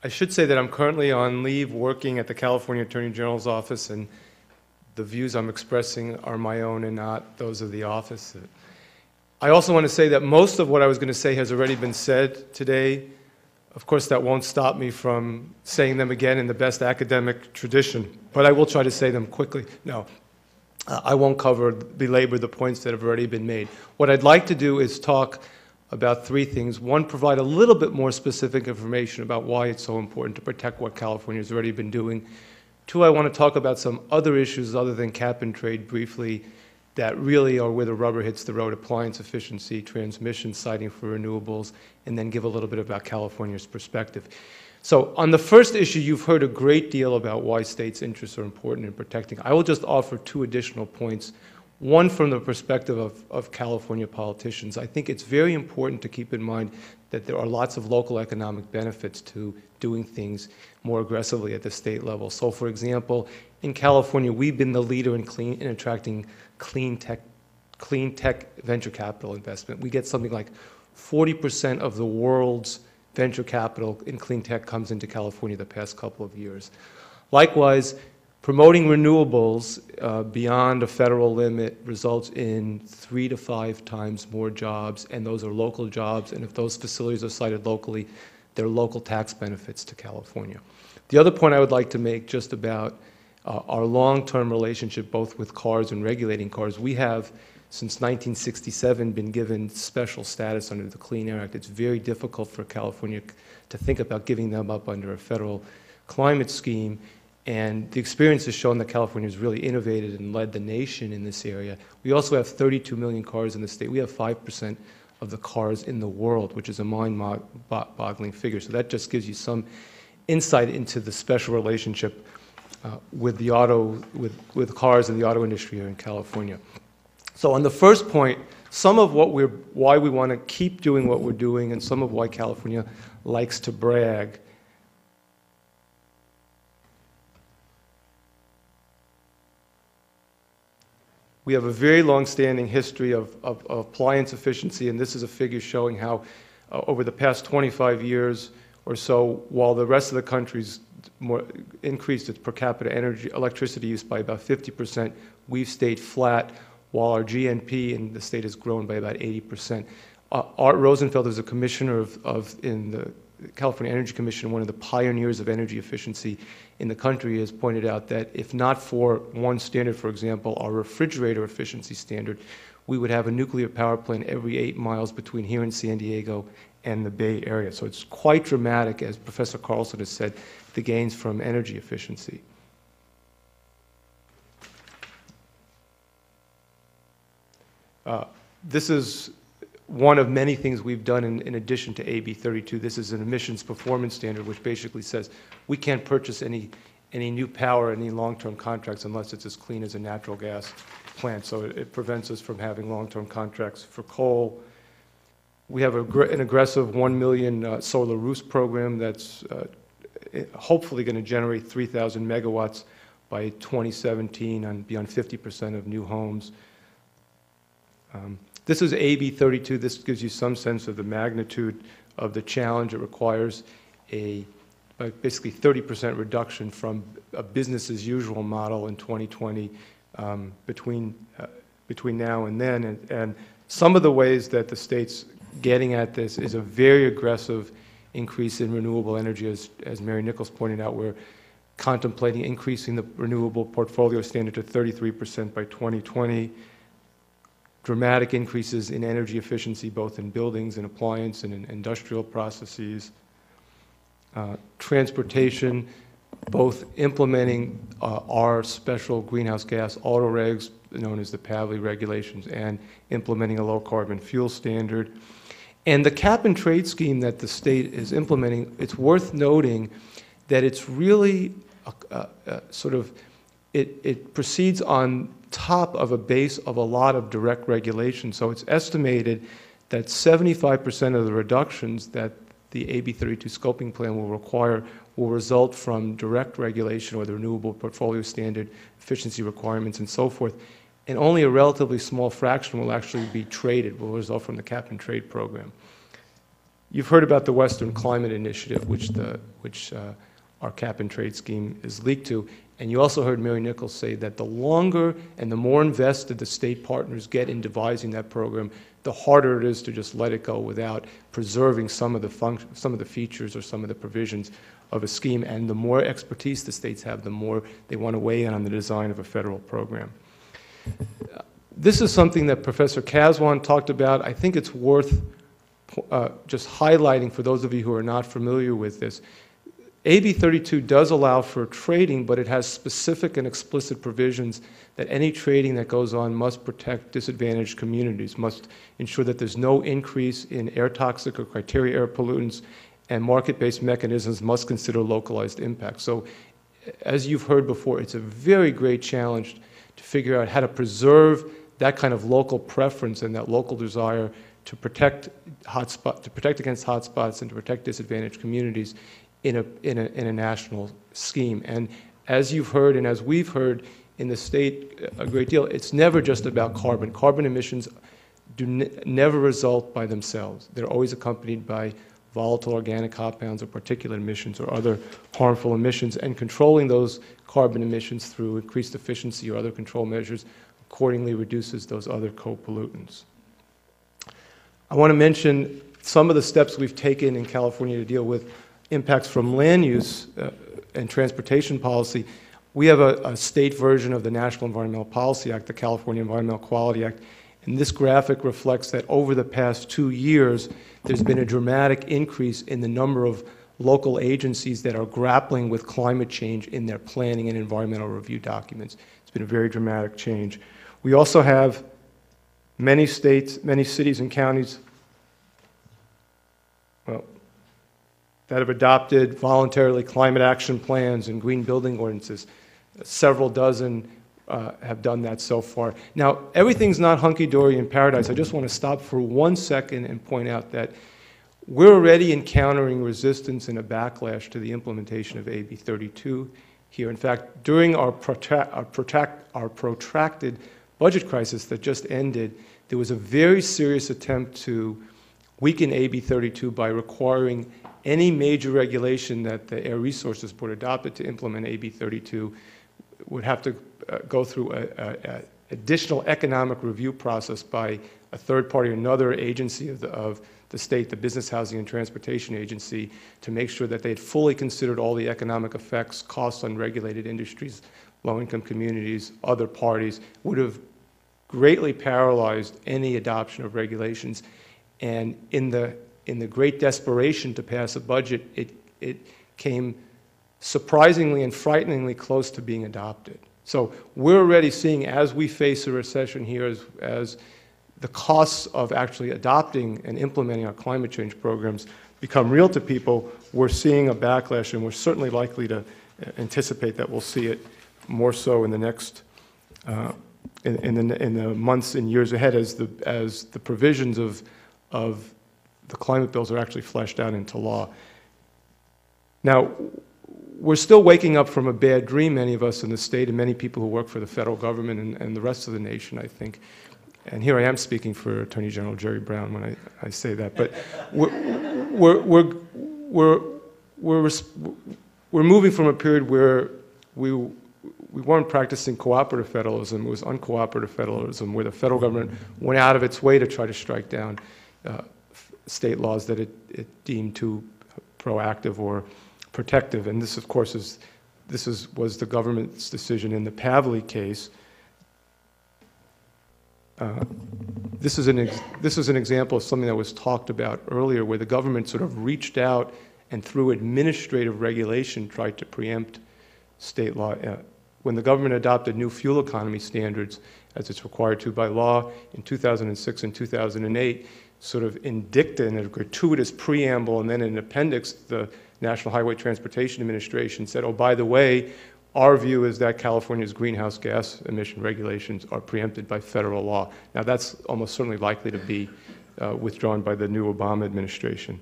I should say that I'm currently on leave working at the California Attorney General's office, and the views I'm expressing are my own and not those of the office. I also want to say that most of what I was going to say has already been said today. Of course, that won't stop me from saying them again in the best academic tradition, but I will try to say them quickly. No, I won't belabor the points that have already been made. What I'd like to do is talk about three things. One, provide a little bit more specific information about why it's so important to protect what California has already been doing. Two, I want to talk about some other issues other than cap and trade briefly that really are where the rubber hits the road: appliance efficiency, transmission, siting for renewables, and then give a little bit about California's perspective. So on the first issue, you've heard a great deal about why states' interests are important in protecting. I will just offer two additional points. One, from the perspective of California politicians. I think it's very important to keep in mind that there are lots of local economic benefits to doing things more aggressively at the state level. So, for example, in California, we've been the leader in attracting clean tech venture capital investment. We get something like 40% of the world's venture capital in clean tech comes into California the past couple of years. Likewise, promoting renewables beyond a federal limit results in 3 to 5 times more jobs, and those are local jobs, and if those facilities are sited locally, they're local tax benefits to California. The other point I would like to make just about our long-term relationship both with cars and regulating cars. We have, since 1967, been given special status under the Clean Air Act. It's very difficult for California to think about giving them up under a federal climate scheme. And the experience has shown that California has really innovated and led the nation in this area. We also have 32 million cars in the state. We have 5% of the cars in the world, which is a mind-boggling figure. So that just gives you some insight into the special relationship with cars and the auto industry here in California. So on the first point, some of why we want to keep doing what we're doing, and some of why California likes to brag. We have a very long-standing history of appliance efficiency, and this is a figure showing how over the past 25 years or so, while the rest of the country's increased its per capita electricity use by about 50%, we've stayed flat, while our GNP in the state has grown by about 80%. Art Rosenfeld is a commissioner in the California Energy Commission, one of the pioneers of energy efficiency in the country, has pointed out that if not for one standard, for example, our refrigerator efficiency standard, we would have a nuclear power plant every 8 miles between here in San Diego and the Bay Area. So it's quite dramatic, as Professor Carlson has said, the gains from energy efficiency. This is one of many things we've done in addition to AB 32. This is an emissions performance standard, which basically says we can't purchase any new power, any long-term contracts, unless it's as clean as a natural gas plant. So it prevents us from having long-term contracts for coal. We have an aggressive 1 million solar roofs program that's hopefully going to generate 3,000 megawatts by 2017 and be on 50% of new homes. This is AB 32. This gives you some sense of the magnitude of the challenge. It requires a basically 30% reduction from a business as usual model in 2020 between now and then. And some of the ways that the state's getting at this is a very aggressive increase in renewable energy. As Mary Nichols pointed out, we're contemplating increasing the renewable portfolio standard to 33% by 2020. Dramatic increases in energy efficiency, both in buildings and appliance and in industrial processes. Transportation, both implementing our special greenhouse gas auto regs, known as the PAVLI regulations, and implementing a low carbon fuel standard. And the cap and trade scheme that the state is implementing, it's worth noting that it's really it proceeds on top of a base of a lot of direct regulation. So it's estimated that 75% of the reductions that the AB 32 scoping plan will require will result from direct regulation or the renewable portfolio standard, efficiency requirements, and so forth. And only a relatively small fraction will actually be traded, will result from the cap and trade program. You've heard about the Western Climate Initiative, which our cap-and-trade scheme is leaked to, and you also heard Mary Nichols say that the longer and the more invested the state partners get in devising that program, the harder it is to just let it go without preserving some of the features or some of the provisions of a scheme. And the more expertise the states have, the more they want to weigh in on the design of a federal program. This is something that Professor Kaswan talked about. I think it's worth just highlighting for those of you who are not familiar with this. AB 32 does allow for trading, but it has specific and explicit provisions that any trading that goes on must protect disadvantaged communities, must ensure that there's no increase in air toxic or criteria air pollutants, and market-based mechanisms must consider localized impact. So as you've heard before, it's a very great challenge to figure out how to preserve that kind of local preference and that local desire to protect against hotspots and to protect disadvantaged communities in a national scheme. And as you've heard and as we've heard in the state a great deal, it's never just about carbon. Carbon emissions never result by themselves. They're always accompanied by volatile organic compounds or particulate emissions or other harmful emissions, and controlling those carbon emissions through increased efficiency or other control measures accordingly reduces those other co-pollutants. I want to mention some of the steps we've taken in California to deal with impacts from land use and transportation policy. We have a state version of the National Environmental Policy Act, the California Environmental Quality Act, and this graphic reflects that over the past 2 years, there's been a dramatic increase in the number of local agencies that are grappling with climate change in their planning and environmental review documents. It's been a very dramatic change. We also have many states, many cities and counties, well, that have adopted voluntarily climate action plans and green building ordinances. Several dozen have done that so far. Now, everything's not hunky-dory in paradise. I just want to stop for 1 second and point out that we're already encountering resistance and a backlash to the implementation of AB 32 here. In fact, during our protracted budget crisis that just ended, there was a very serious attempt to weaken AB 32 by requiring any major regulation that the Air Resources Board adopted to implement AB 32 would have to go through an additional economic review process by a third party or another agency of the state, the Business, Housing, and Transportation Agency, to make sure that they had fully considered all the economic effects, costs on regulated industries, low-income communities, other parties, would have greatly paralyzed any adoption of regulations. And in the great desperation to pass a budget, it came surprisingly and frighteningly close to being adopted. So we're already seeing, as we face a recession here, as the costs of actually adopting and implementing our climate change programs become real to people, we're seeing a backlash, and we're certainly likely to anticipate that we'll see it more so in the next, in the months and years ahead as the provisions of the climate bills are actually fleshed out into law. Now, we're still waking up from a bad dream, many of us in the state and many people who work for the federal government and the rest of the nation, I think. And here I am speaking for Attorney General Jerry Brown when I say that. But we're moving from a period where we weren't practicing cooperative federalism. It was uncooperative federalism, where the federal government went out of its way to try to strike down state laws that it deemed too proactive or protective. And this, of course, was the government's decision in the Pavley case. This is an example of something that was talked about earlier, where the government sort of reached out and through administrative regulation tried to preempt state law. When the government adopted new fuel economy standards, as it's required to by law in 2006 and 2008, sort of in dicta, in a gratuitous preamble, and then in an appendix, the National Highway Transportation Administration said, oh, by the way, our view is that California's greenhouse gas emission regulations are preempted by federal law. Now, that's almost certainly likely to be withdrawn by the new Obama administration.